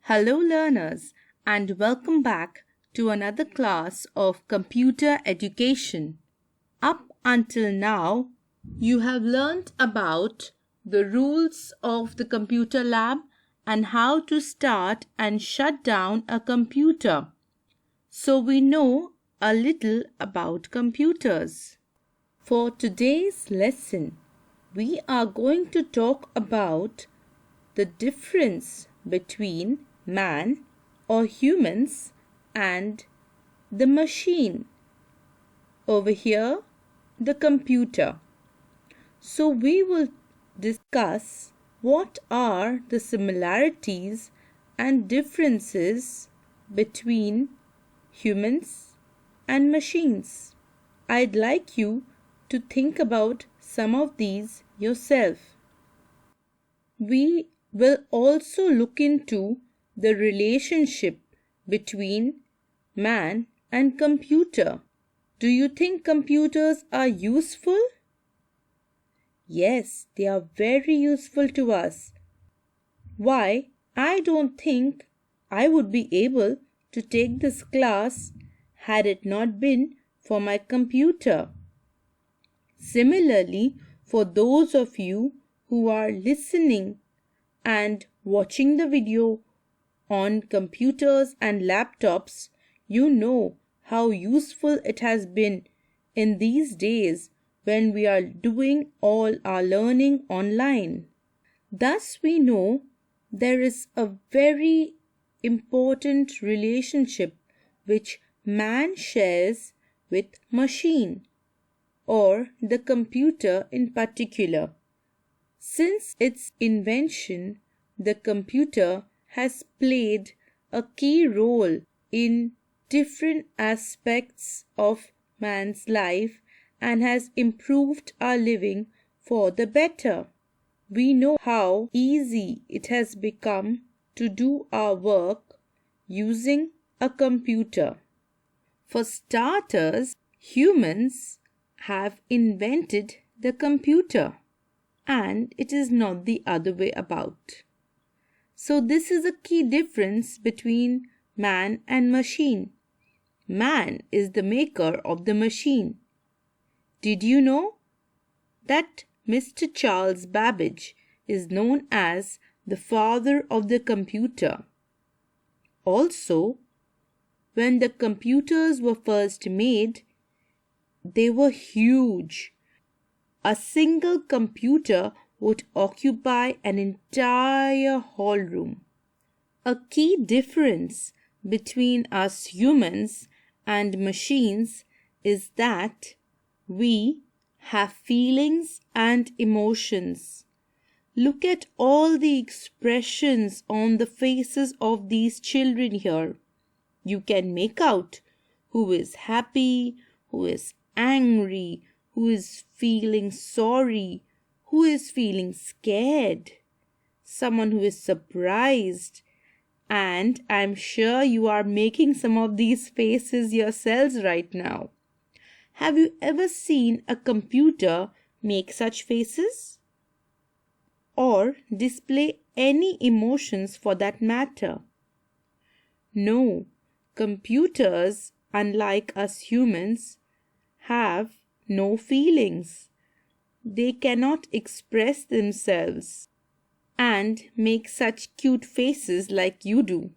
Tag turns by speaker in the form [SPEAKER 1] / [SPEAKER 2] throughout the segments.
[SPEAKER 1] Hello learners and welcome back to another class of computer education. Up until now, you have learnt about the rules of the computer lab and how to start and shut down a computer. So we know a little about computers. For today's lesson, we are going to talk about the difference between man or humans and the machine. Over here, the computer. So we will discuss what are the similarities and differences between humans and machines. I'd like you to think about some of these yourself. We will also look into the relationship between man and computer. Do you think computers are useful? Yes, they are very useful to us. Why, I don't think I would be able to take this class had it not been for my computer. Similarly, for those of you who are listening and watching the video on computers and laptops, you know how useful it has been in these days when we are doing all our learning online. Thus, we know there is a very important relationship which man shares with machine or the computer in particular. Since its invention, the computer has played a key role in different aspects of man's life and has improved our living for the better. We know how easy it has become to do our work using a computer. For starters, humans have invented the computer, and it is not the other way about. So this is a key difference between man and machine. Man is the maker of the machine. Did you know that Mr. Charles Babbage is known as the father of the computer? Also, when the computers were first made, they were huge. A single computer would occupy an entire hall room. A key difference between us humans and machines is that we have feelings and emotions. Look at all the expressions on the faces of these children here. You can make out who is happy, who is angry, who is feeling sorry, who is feeling scared, someone who is surprised, and I'm sure you are making some of these faces yourselves right now. Have you ever seen a computer make such faces? Or display any emotions for that matter? No, computers, unlike us humans, have no feelings. They cannot express themselves and make such cute faces like you do.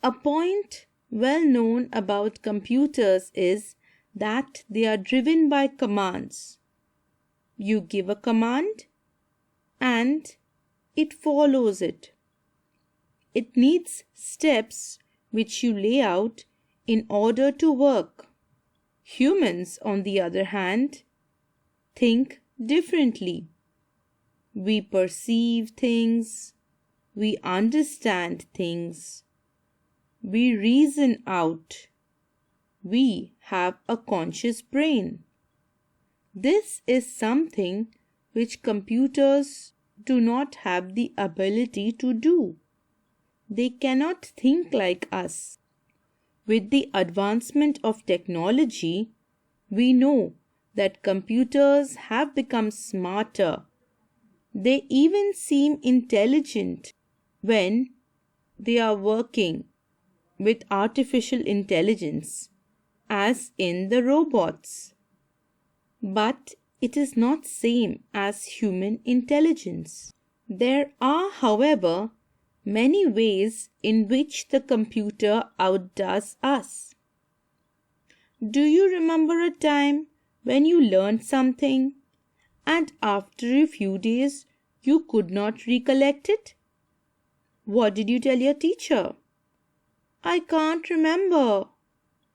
[SPEAKER 1] A point well known about computers is that they are driven by commands. You give a command and it follows it. It needs steps which you lay out in order to work. Humans, on the other hand, think differently. We perceive things, we understand things, we reason out, we have a conscious brain. This is something which computers do not have the ability to do. They cannot think like us. With the advancement of technology, we know that computers have become smarter. They even seem intelligent when they are working with artificial intelligence, as in the robots. But it is not same as human intelligence. There are, however, many ways in which the computer outdoes us. Do you remember a time when you learned something and after a few days you could not recollect it? What did you tell your teacher? I can't remember.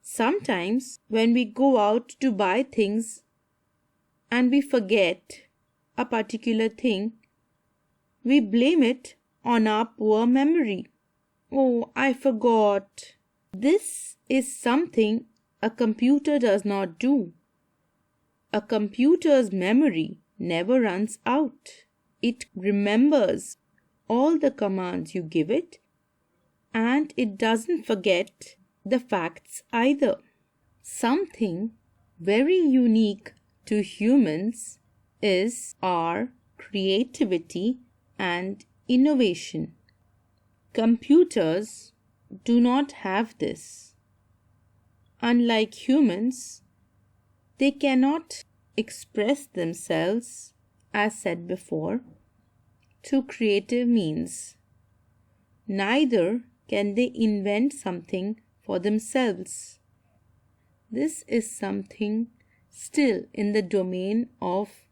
[SPEAKER 1] Sometimes when we go out to buy things and we forget a particular thing, we blame it on our poor memory. Oh, I forgot. This is something a computer does not do. A computer's memory never runs out. It remembers all the commands you give it, and it doesn't forget the facts either. Something very unique to humans is our creativity and innovation. Computers do not have this. Unlike humans, they cannot express themselves, as said before, through creative means. Neither can they invent something for themselves. This is something still in the domain of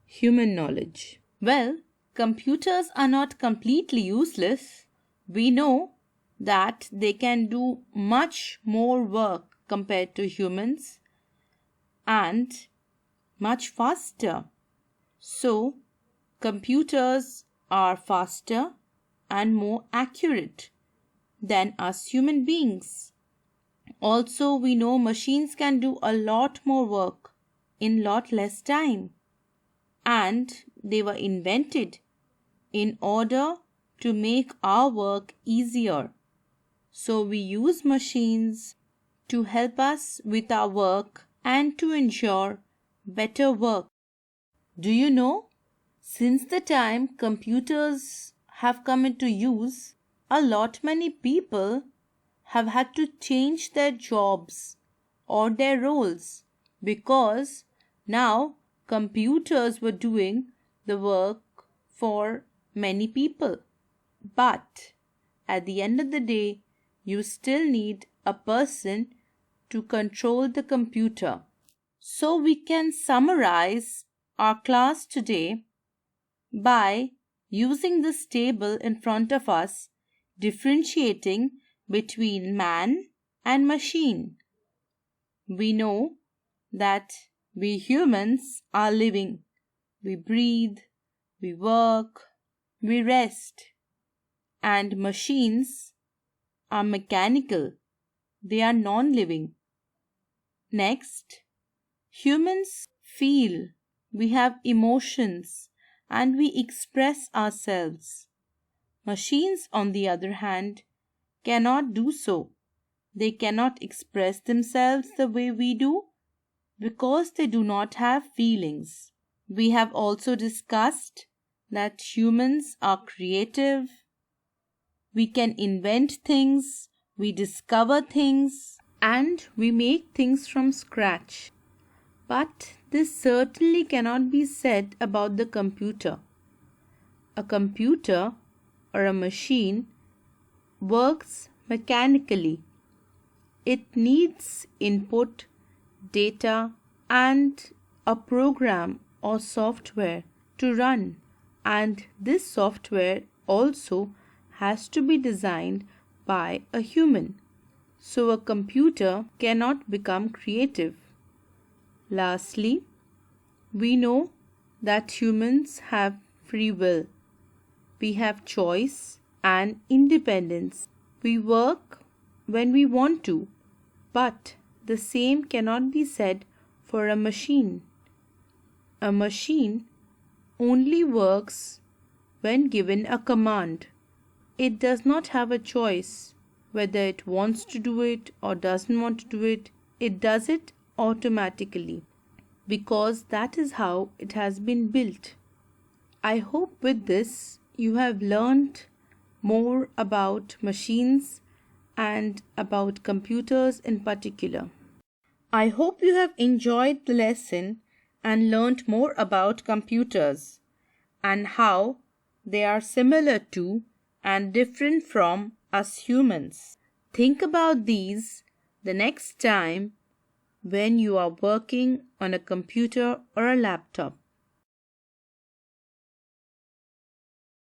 [SPEAKER 1] human knowledge. Well, computers are not completely useless. We know that they can do much more work compared to humans and much faster. So, computers are faster and more accurate than us human beings. Also, we know machines can do a lot more work in lot less time, and they were invented in order to make our work easier. So we use machines to help us with our work and to ensure better work. Do you know, since the time computers have come into use, a lot many people have had to change their jobs or their roles because now computers were doing the work for many people. But at the end of the day, you still need a person to control the computer. So we can summarize our class today by using this table in front of us, differentiating between man and machine. We know that we humans are living. We breathe, we work, we rest. And machines are mechanical. They are non-living. Next, humans feel, we have emotions, and we express ourselves. Machines, on the other hand, cannot do so. They cannot express themselves the way we do because they do not have feelings. We have also discussed that humans are creative. We can invent things, we discover things, and we make things from scratch. But this certainly cannot be said about the computer. A computer or a machine works mechanically. It needs input, data, and a program or software to run. And this software also has to be designed by a human. So a computer cannot become creative. Lastly, we know that humans have free will. We have choice and independence. We work when we want to, but the same cannot be said for a machine. A machine only works when given a command. It does not have a choice whether it wants to do it or doesn't want to do it. It does it automatically because that is how it has been built. I hope with this you have learned more about machines and about computers in particular. I hope you have enjoyed the lesson and learned more about computers and how they are similar to and different from us humans. Think about these the next time when you are working on a computer or a laptop.